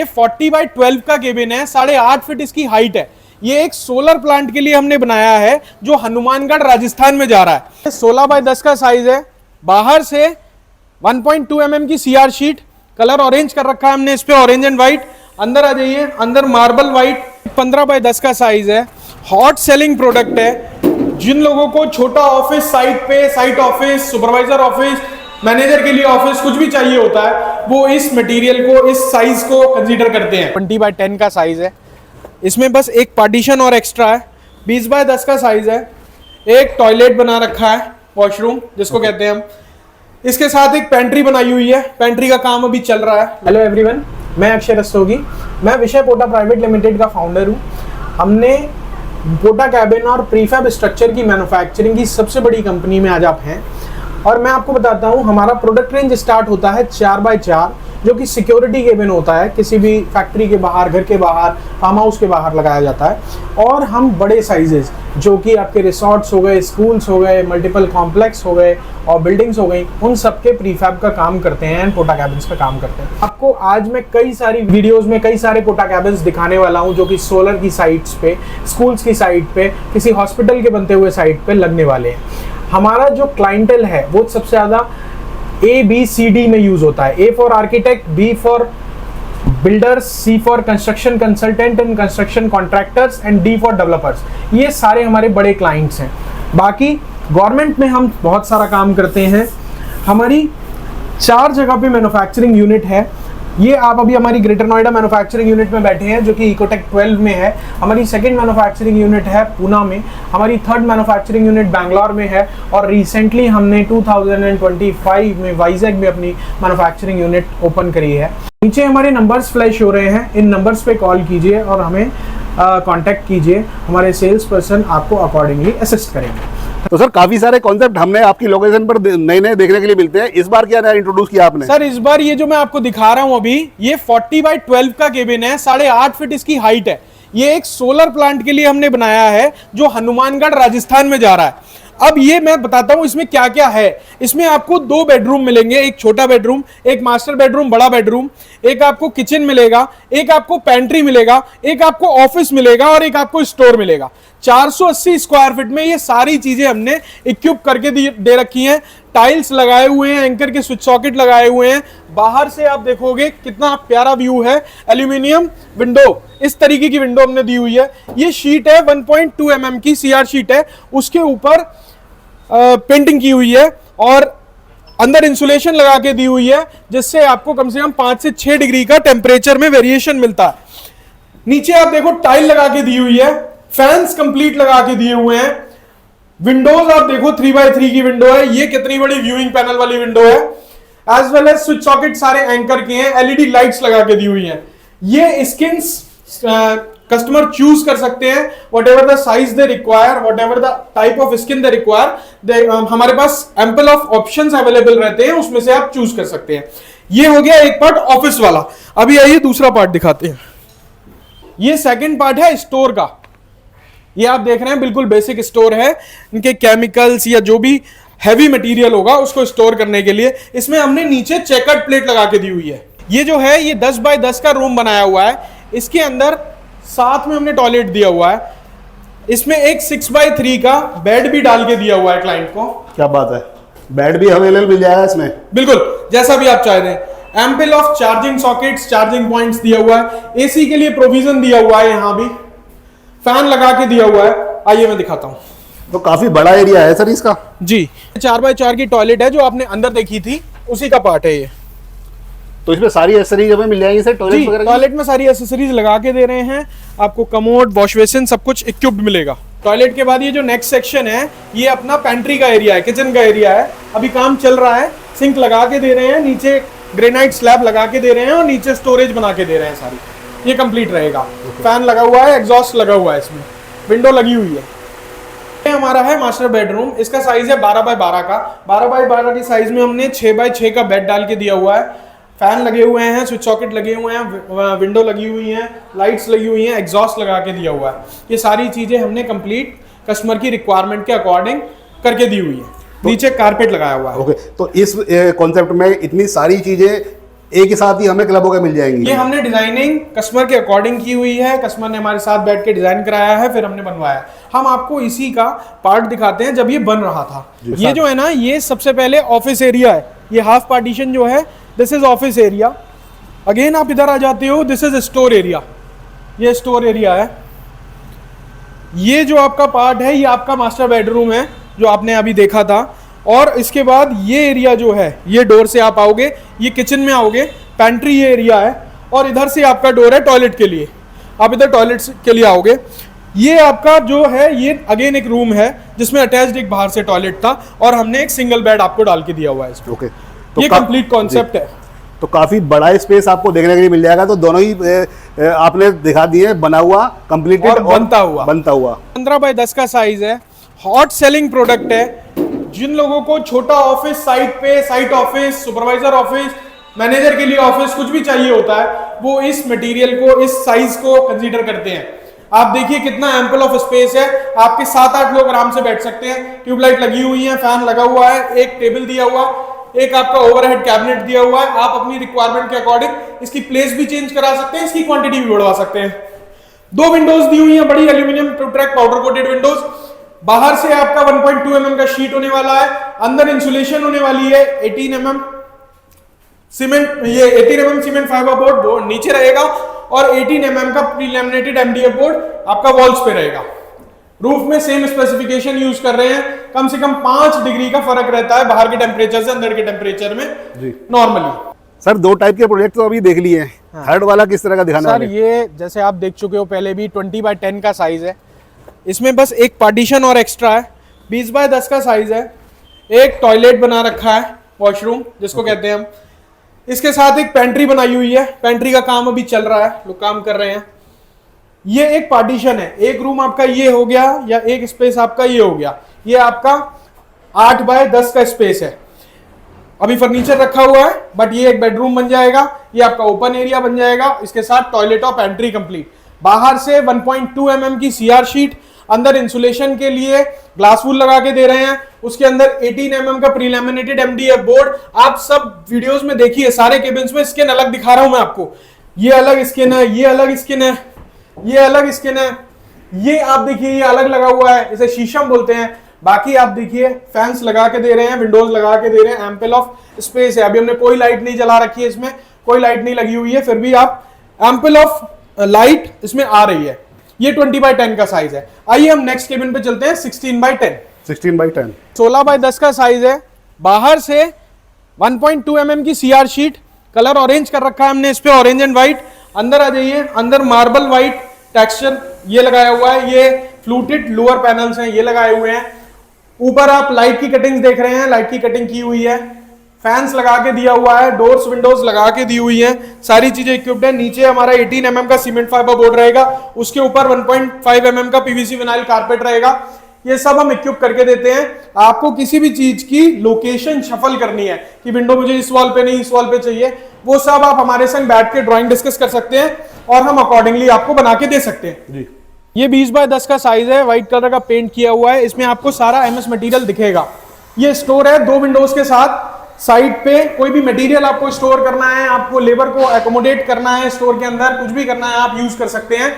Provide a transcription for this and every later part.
ये 40x12 का cabin है, 8.5 फीट इसकी हाइट है। ये एक सोलर प्लांट के लिए हमने बनाया है जो हनुमानगढ़ राजस्थान में जा रहा है। 16x10 का साइज है, बाहर से 1.2 mm की सीआर शीट, कलर ऑरेंज कर रखा है हमने इस पे, ऑरेंज एंड व्हाइट। अंदर आ जाइए, अंदर मार्बल व्हाइट। 15x10 का साइज है, हॉट सेलिंग प्रोडक्ट है। जिन लोगों को छोटा ऑफिस साइट पे, site office, supervisor office, manager के लिए ऑफिस कुछ भी चाहिए होता है, वो इस मटेरियल को, इस साइज को कंसीडर करते हैं। 20x10 का साइज है, इसमें बस एक पार्टीशन और एक्स्ट्रा है। 20x10 का साइज है, एक टॉयलेट बना रखा है, वॉशरूम जिसको कहते हैं हम। इसके साथ एक पेंट्री बनाई हुई है, पेंट्री का काम अभी चल रहा है। हेलो एवरीवन, मैं अक्षय रस्तोगी, मैं विषय पोटा प्राइवेट लिमिटेड का फाउंडर हूँ। हमने पोटा कैबिन और प्रीफैब स्ट्रक्चर की मैन्युफैक्चरिंग की सबसे बड़ी कंपनी में आज आप हैं। और मैं आपको बताता हूँ, हमारा प्रोडक्ट रेंज स्टार्ट होता है 4x4, जो कि सिक्योरिटी केबिन होता है, किसी भी फैक्ट्री के बाहर, घर के बाहर, फार्म हाउस के बाहर लगाया जाता है। और हम बड़े साइजेस, जो कि आपके रिसोर्ट्स हो गए, स्कूल्स हो गए, मल्टीपल कॉम्प्लेक्स हो गए और बिल्डिंग्स हो गई, उन सब के प्रीफैब का काम करते हैं एंड पोटा कैबिन्स का काम करते हैं। आपको आज मैं कई सारी वीडियोस में कई सारे पोटा कैबिन्स दिखाने वाला हूँ, जो कि सोलर की साइट्स पे, स्कूल्स की साइट पे, किसी हॉस्पिटल के बनते हुए साइट पे लगने वाले हैं। हमारा जो क्लाइंटल है वो सबसे ज्यादा ABCD में यूज होता है। A for architect, B for builders, C for construction consultant and construction contractors and D for developers. ये सारे हमारे बड़े क्लाइंट्स हैं। बाकी गवर्नमेंट में हम बहुत सारा काम करते हैं। हमारी 4 जगह पे मैन्युफैक्चरिंग यूनिट है। ये आप अभी हमारी ग्रेटर नोएडा मैन्युफैक्चरिंग यूनिट में बैठे हैं, जो कि इकोटेक 12 में है। हमारी सेकंड मैन्युफैक्चरिंग यूनिट है पूना में। हमारी थर्ड मैन्युफैक्चरिंग यूनिट बैंगलोर में है। और रिसेंटली हमने 2025 में वाइजैग में अपनी मैन्युफैक्चरिंग यूनिट ओपन करी है। नीचे हमारे नंबर्स फ्लैश हो रहे हैं, इन नंबर्स पे कॉल कीजिए और हमें कांटेक्ट कीजिए। हमारे सेल्स पर्सन आपको अकॉर्डिंगली असिस्ट करेंगे। तो सर, काफी सारे कॉन्सेप्ट हमने आपकी लोकेशन पर नए नए देखने के लिए मिलते हैं। इस बार क्या नया इंट्रोड्यूस किया आपने? सर, इस बार ये जो मैं आपको दिखा रहा हूं अभी, ये 40x12 का केबिन है, 8.5 फीट इसकी हाइट है। ये एक सोलर प्लांट के लिए हमने बनाया है जो हनुमानगढ़ राजस्थान में जा रहा है। अब ये मैं बताता हूं इसमें क्या क्या है। इसमें आपको 2 बेडरूम मिलेंगे, एक छोटा बेडरूम, एक मास्टर बेडरूम, बड़ा बेडरूम, एक आपको किचन मिलेगा, एक आपको पेंट्री मिलेगा, एक आपको ऑफिस मिलेगा और एक आपको स्टोर मिलेगा। 480 स्क्वायर फीट में ये सारी चीजें हमने इक्विप करके दे रखी हैं। टाइल्स लगाए हुए हैं, एंकर के स्विच सॉकेट लगाए हुए हैं। बाहर से आप देखोगे कितना प्यारा व्यू है। एल्यूमिनियम विंडो, इस तरीके की विंडो हमने दी हुई है। ये शीट है 1.2 mm की सीआर शीट है, उसके ऊपर पेंटिंग की हुई है और अंदर इंसुलेशन लगा के दी हुई है, जिससे आपको कम से कम 5 से 6 डिग्री का टेम्परेचर में वेरिएशन मिलता है। नीचे आप देखो टाइल लगा के दी हुई है, फैंस कंप्लीट लगा के दिए हुए हैं। विंडोज आप देखो 3x3 की विंडो है। ये कितनी बड़ी व्यूइंग पैनल वाली विंडो है। As well as switch socket सारे एंकर के हैं, एलईडी लाइट्स लगा के दी हुई हैं। ये स्किन्स कस्टमर चूज कर सकते हैं, whatever the size they require, whatever the type of skin they require, हमारे पास एम्पल ऑफ ऑप्शंस अवेलेबल रहते हैं, उसमें से आप चूज कर सकते हैं। ये हो गया एक पार्ट ऑफिस वाला। अभी आइए दूसरा पार्ट दिखाते हैं। ये सेकंड पार्ट है स्टोर का। ये आप देख रहे हैं बिल्कुल बेसिक स्टोर है। इनके केमिकल्स या जो भी हैवी मटेरियल होगा उसको स्टोर करने के लिए इसमें हमने नीचे चेकर्ड प्लेट लगा के दी हुई है। ये जो है ये 10x10 का रूम बनाया हुआ है। इसके अंदर साथ में हमने टॉयलेट दिया हुआ है। इसमें एक 6x3 का बेड भी डाल के दिया हुआ है क्लाइंट को। क्या बात है, बेड भी अवेलेबल मिल जाएगा इसमें? बिल्कुल, जैसा भी आप चाहते हैं। Ample of charging sockets, charging points दिया हुआ है। एसी के लिए प्रोविजन दिया हुआ है, यहां भी फैन लगा के दिया हुआ है। आइए मैं दिखाता हूं। तो काफी बड़ा एरिया है सर इसका। जी, 4x4 की टॉयलेट है जो आपने अंदर देखी थी, उसी का पार्ट है ये। तो इसमें सारी एसेसरीज हमें मिल जाएंगी सर? टॉयलेट वगैरह, टॉयलेट में सारी एसेसरीज लगा के दे रहे हैं आपको। कमोड, वॉश बेसिन सब कुछ इक्विप्ड मिलेगा। टॉयलेट के बाद ये जो नेक्स्ट सेक्शन है ये अपना पेंट्री का एरिया है, किचन का एरिया है। अभी काम चल रहा है। सिंक लगा के दे रहे हैं, नीचे ग्रेनाइट स्लैब लगा के दे रहे हैं और नीचे स्टोरेज बना के दे रहे हैं सारी। ये कंप्लीट रहेगा। फैन लगा हुआ है, एग्जॉस्ट लगा हुआ है, इसमें विंडो लगी हुई है। ये हमारा है मास्टर बेडरूम। इसका साइज है 12x12 का। 12x12 की साइज में हमने 6x6 का बेड डाल के दिया हुआ है। फैन लगे हुए हैं, स्विच सॉकेट लगे हुए हैं, विंडो लगी हुई हैं, लाइट्स लगी हुई हैं, एग्जॉस्ट लगा के दिया हुआ है। ये सारी चीजें हमने कंप्लीट कस्टमर की रिक्वायरमेंट के अकॉर्डिंग करके दी हुई है। नीचे कारपेट लगाया हुआ है। ओके, तो इस कॉन्सेप्ट में इतनी सारी चीजें एक ही साथ ही हमें क्लबों के मिल जाएंगी? ये हमने डिजाइनिंग कस्टमर के अकॉर्डिंग की हुई है, कस्टमर ने हमारे साथ बैठ के डिजाइन कराया है, फिर हमने बनवाया। हम आपको इसी का पार्ट दिखाते हैं जब ये बन रहा था। ये जो है ना, ये सबसे पहले ऑफिस एरिया है। ये हाफ पार्टीशन जो है, this is office area. Again आप इधर आ जाते हो, दिस इज स्टोर एरिया। ये स्टोर एरिया है। ये जो आपका पार्ट है, ये आपका मास्टर बेडरूम है जो आपने अभी देखा था। और इसके बाद ये एरिया जो है, ये डोर से आप आओगे, ये किचन में आओगे, पेंट्री ये एरिया है। और इधर से आपका डोर है टॉयलेट के लिए, आप इधर टॉयलेट के लिए आओगे। ये आपका जो है, ये अगेन एक रूम है जिसमें अटैच्ड एक बाहर से टॉयलेट था, और हमने एक सिंगल बेड आपको डाल के दिया हुआ है इसमें। ओके, ये कंप्लीट कॉन्सेप्ट है। तो काफी बड़ा स्पेस आपको देखने के लिए मिल जाएगा। तो दोनों ही आपने दिखा दिए, बना हुआ, कंप्लीटेड और बनता हुआ। 15 बाय 10 का साइज है। हॉट सेलिंग प्रोडक्ट है। जिन लोगों को छोटा ऑफिस, साइट पे, site office, supervisor office, manager के लिए ऑफिस, कुछ भी चाहिए होता है, वो इस मटेरियल को, इस साइज को कंसीडर करते हैं। आप देखिए कितना एम्पल ऑफ स्पेस है। आपके 7-8 लोग आराम से बैठ सकते हैं। ट्यूबलाइट लगी हुई है, फैन लगा हुआ है, एक टेबल दिया हुआ, एक आपका ओवरहेड कैबिनेट दिया हुआ है। आप अपनी रिक्वायरमेंट के अकॉर्डिंग इसकी प्लेस भी चेंज करा सकते हैं, इसकी क्वांटिटी भी बढ़वा सकते हैं। 2 विंडोज दी हुई है, बड़ी aluminium two track powder coated windows. बाहर से आपका 1.2 mm का शीट होने वाला है। अंदर इंसुलेशन होने वाली है 18 mm सीमेंट, ये 18 mm सीमेंट फाइबर बोर्ड नीचे रहेगा, और 18 mm का प्री लैमिनेटेड MDF बोर्ड आपका वॉल्स पे रहेगा। रूफ में सेम स्पेसिफिकेशन यूज कर रहे हैं। कम से कम 5 डिग्री का फर्क रहता है बाहर के टेम्परेचर से अंदर के टेम्परेचर में नॉर्मली। सर 2 टाइप के प्रोजेक्ट तो अभी देख लिए हैं। हाँ। थर्ड वाला किस तरह का दिखाना है? सर ये जैसे आप देख चुके हो पहले भी, 20 बाय 10 का साइज है। इसमें बस एक पार्टीशन और एक्स्ट्रा है। 20 बाय 10 का साइज है। एक टॉयलेट बना रखा है, वॉशरूम जिसको कहते हैं हम। इसके साथ एक पेंट्री बनाई हुई है। पेंट्री का काम अभी चल रहा है, लोग काम कर रहे हैं। ये एक पार्टीशन है। एक रूम आपका ये हो गया, या एक स्पेस आपका ये हो गया। ये आपका 8 बाय 10 का स्पेस है। अभी फर्नीचर रखा हुआ है, बट ये एक बेडरूम बन जाएगा। ये आपका ओपन एरिया बन जाएगा। इसके साथ टॉयलेट और पेंट्री कंप्लीट। बाहर से 1.2 mm की CR शीट, अंदर इंसुलेशन के लिए ग्लास वूल लगा के दे रहे हैं। उसके अंदर 18 mm का प्री लैमिनेटेड MDF बोर्ड। आप सब वीडियोस में देखिए, सारे केबिन्स में स्किन अलग दिखा रहा हूं मैं आपको। ये अलग स्किन है, ये अलग स्किन है, ये अलग स्किन है। ये आप देखिए, ये अलग लगा हुआ है, इसे शीशम बोलते हैं। बाकी आप देखिए फैंस लगा के दे रहे हैं, विंडोज लगा के दे रहे हैं। एम्पल ऑफ स्पेस है। अभी हमने कोई लाइट नहीं जला रखी है, इसमें कोई लाइट नहीं लगी हुई है, फिर भी आप एम्पल ऑफ लाइट इसमें आ रही है। ये 20 बाय 10 का साइज है। आइए हम नेक्स्ट केबिन पे चलते हैं। 16 बाय 10 16 बाय 10 का साइज है। बाहर से 1.2 mm की CR शीट, कलर ऑरेंज कर रखा है हमने इस पे, ऑरेंज एंड व्हाइट। अंदर आ जाइए, अंदर मार्बल व्हाइट टेक्सचर ये लगाया हुआ है। ये फ्लूटेड लोअर पैनल्स हैं, ये लगाए हुए हैं। ऊपर आप लाइट की कटिंग्स देख रहे हैं, लाइट की कटिंग की हुई है। फैंस लगा के दिया हुआ है, डोर्स विंडोज लगा के दी हुई है, सारी चीजें इक्विप्ड है। नीचे हमारा 18 mm का सीमेंट फाइबर बोर्ड रहेगा, उसके ऊपर 1.5 mm का PVC विनाइल कारपेट रहेगा। ये सब हम इक्विप करके देते हैं। आपको किसी भी चीज की लोकेशन शफल करनी है कि विंडो मुझे इस वॉल पे नहीं, इस वॉल पे चाहिए, वो सब आप हमारे संग बैठ के ड्राइंग डिस्कस कर सकते हैं और हम अकॉर्डिंगली आपको बना के दे सकते हैं जी। ये 20 बाय 10 का साइज है, व्हाइट कलर का पेंट किया हुआ है। इसमें आपको सारा MS मटेरियल दिखेगा। ये स्टोर है 2 विंडोज के साथ। साइड पे कोई भी मटेरियल आपको स्टोर करना है, आपको लेबर को एकोमोडेट करना है स्टोर के अंदर, कुछ भी करना है आप यूज कर सकते हैं।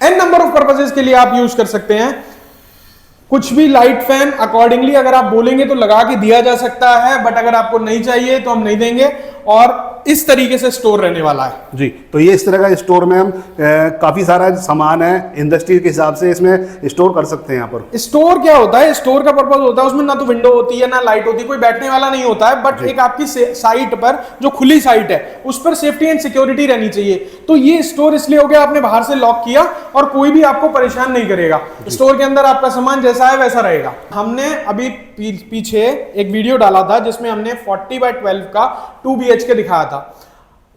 n नंबर ऑफ पर्पसेस के लिए आप यूज कर सकते हैं। कुछ भी लाइट फैन अकॉर्डिंगली अगर आप बोलेंगे तो लगा के दिया जा सकता है, बट अगर आपको नहीं चाहिए तो हम नहीं देंगे। और इस तरीके से स्टोर रहने वाला है जी। तो ये इस तरह का स्टोर में हम काफी सारा सामान है इंडस्ट्री के हिसाब से इसमें स्टोर कर सकते हैं। यहाँ पर स्टोर क्या होता है, स्टोर का पर्पस होता है उसमें ना तो विंडो होती है ना लाइट होती है, कोई बैठने वाला नहीं होता है, बट एक आपकी साइट पर जो खुली साइट है उस पर सेफ्टी एंड सिक्योरिटी रहनी चाहिए। तो ये स्टोर इसलिए हो गया, आपने बाहर से लॉक किया और कोई भी आपको परेशान नहीं करेगा। स्टोर के अंदर आपका सामान जैसा है वैसा रहेगा। हमने अभी पीछे एक वीडियो डाला था जिसमें हमने 40 बाय 12 का 2 BHK दिखाया था।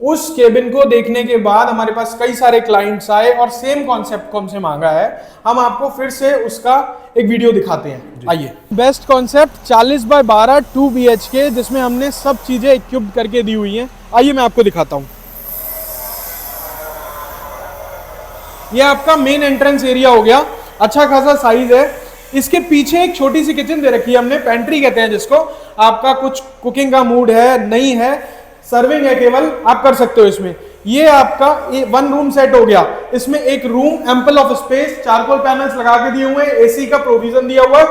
उस केबिन को देखने के बाद हमारे पास कई सारे क्लाइंट्स आए और सेम कॉन्सेप्ट को हमसे मांगा है। हम आपको फिर से उसका एक वीडियो दिखाते हैं, आइए। बेस्ट कॉन्सेप्ट 40 बाय 12 2 BHK जिसमें हमने सब चीजें इक्विप्ड करके दी हुई हैं। आइए मैं आपको दिखाता हूं। ये आपका मेन एंट्रेंस एरिया हो गया, अच्छा खासा साइज है। इसके पीछे एक छोटी सी किचन दे रखी है हमने, पेंट्री कहते हैं जिसको। आपका कुछ कुकिंग का मूड है, नहीं है, सर्विंग है केवल, आप कर सकते हो इसमें। ये आपका 1 रूम सेट हो गया। इसमें एक room ample of space, charcoal panels लगा के दिए हुए हैं, एसी का प्रोविजन दिया हुआ है,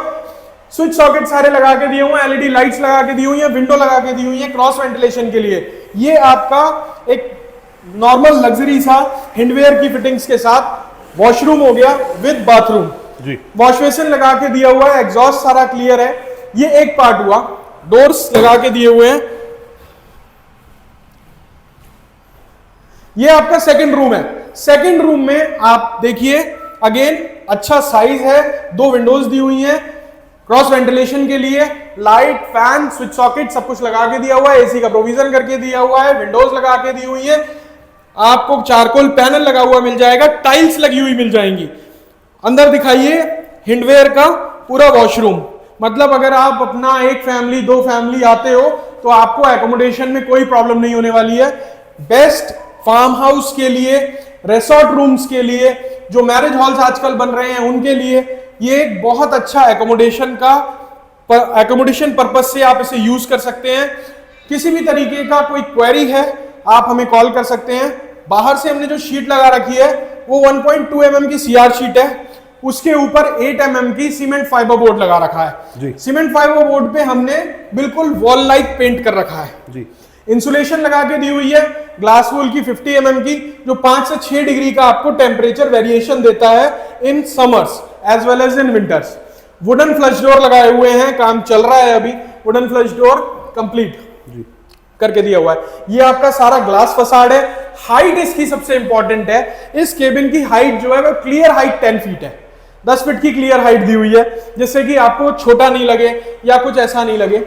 स्विच सॉकेट सारे लगा के दिए हुए हैं, एलईडी लाइट्स लगा के दी हुई है, विंडो लगा के दी हुई है क्रॉस वेंटिलेशन के लिए। ये आपका एक नॉर्मल लग्जरी सा हिंडवेयर की फिटिंग्स के साथ वॉशरूम हो गया विद बाथरूम जी। वॉश बेसिन लगा के दिया हुआ है, एग्जॉस्ट सारा क्लियर है। ये एक पार्ट हुआ, डोर्स लगा के दिए हुए हैं। ये आपका सेकंड रूम है। सेकंड रूम में आप देखिए अगेन अच्छा साइज है, 2 विंडोज दी हुई हैं क्रॉस वेंटिलेशन के लिए, लाइट, फैन, स्विच सॉकेट सब कुछ लगा के दिया हुआ है, एसी का प्रोविजन करके दिया हुआ है, विंडोज लगा के दी हुई है, आपको चारकोल पैनल लगा हुआ मिल जाएगा, टाइल्स लगी हुई मिल जाएंगी। अंदर दिखाइए हिंडवेयर का पूरा वॉशरूम, मतलब अगर आप अपना 1 फैमिली 2 फैमिली आते हो तो आपको एकोमोडेशन में कोई प्रॉब्लम नहीं होने वाली है। बेस्ट फार्म हाउस के लिए, रेसोर्ट रूम्स के लिए, जो मैरिज हॉल्स आजकल बन रहे हैं उनके लिए ये एक बहुत अच्छा एकोमोडेशन पर्पस से आप इसे यूज कर सकते हैं। किसी भी तरीके का कोई क्वेरी है आप हमें कॉल कर सकते हैं। बाहर से हमने जो शीट लगा रखी है वो 1.2 mm की सीआर शीट है, उसके ऊपर 8 mm की सीमेंट फाइबर बोर्ड लगा रखा है। सीमेंट फाइबर बोर्ड पे हमने बिल्कुल वॉल लाइक पेंट कर रखा है जी। इंसुलेशन लगा के दी हुई है ग्लास वूल की 50 mm की, जो 5 से 6 डिग्री का आपको टेम्परेचर वेरिएशन देता है in summers as well as in winters. Wooden flush door लगाए हुए हैं, काम चल रहा है अभी, वुडन फ्लश डोर कंप्लीट करके दिया हुआ है। ये आपका सारा ग्लास फसाड है। हाइट इसकी सबसे इंपॉर्टेंट है, इस केबिन की हाइट जो है वो क्लियर हाइट 10 फीट है, 10 फीट की क्लियर हाइट दी हुई है, जिससे कि आपको छोटा नहीं लगे या कुछ ऐसा नहीं लगे।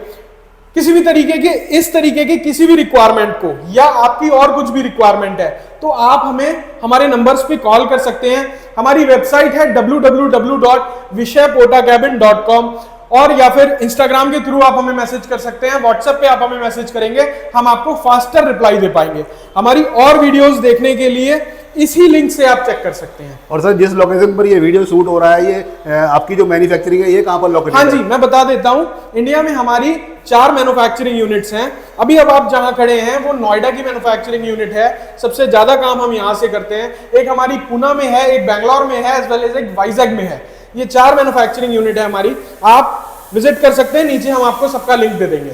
किसी भी तरीके के इस तरीके की किसी भी रिक्वायरमेंट को या आपकी और कुछ भी रिक्वायरमेंट है तो आप हमें हमारे नंबर्स पे कॉल कर सकते हैं। हमारी वेबसाइट है www.vishayportacabin.com और या फिर इंस्टाग्राम के थ्रू आप हमें मैसेज कर सकते हैं, व्हाट्सएप पे आप हमें मैसेज करेंगे, हम आपको फास्टर रिप्लाई दे पाएंगे। हमारी और वीडियोस देखने के लिए इसी लिंक से आप चेक कर सकते हैं। और सर जिस लोकेशन पर ये वीडियो शूट हो रहा है, ये आपकी जो मैन्युफैक्चरिंग है ये कहाँ पर लोकेटेड है? हाँ जी, मैं बता देता हूँ। इंडिया में हमारी 4 मैन्युफैक्चरिंग यूनिट्स हैं। अभी अब आप जहां खड़े हैं वो नोएडा की मैन्युफैक्चरिंग यूनिट है, सबसे ज्यादा काम हम यहां से करते हैं। एक हमारी पुणे में है, एक बैंगलोर में है, एज वेल एज एक वाइजैग में है। ये 4 मैन्युफैक्चरिंग यूनिट है हमारी। आप विजिट कर सकते हैं, नीचे हम आपको सबका लिंक दे देंगे।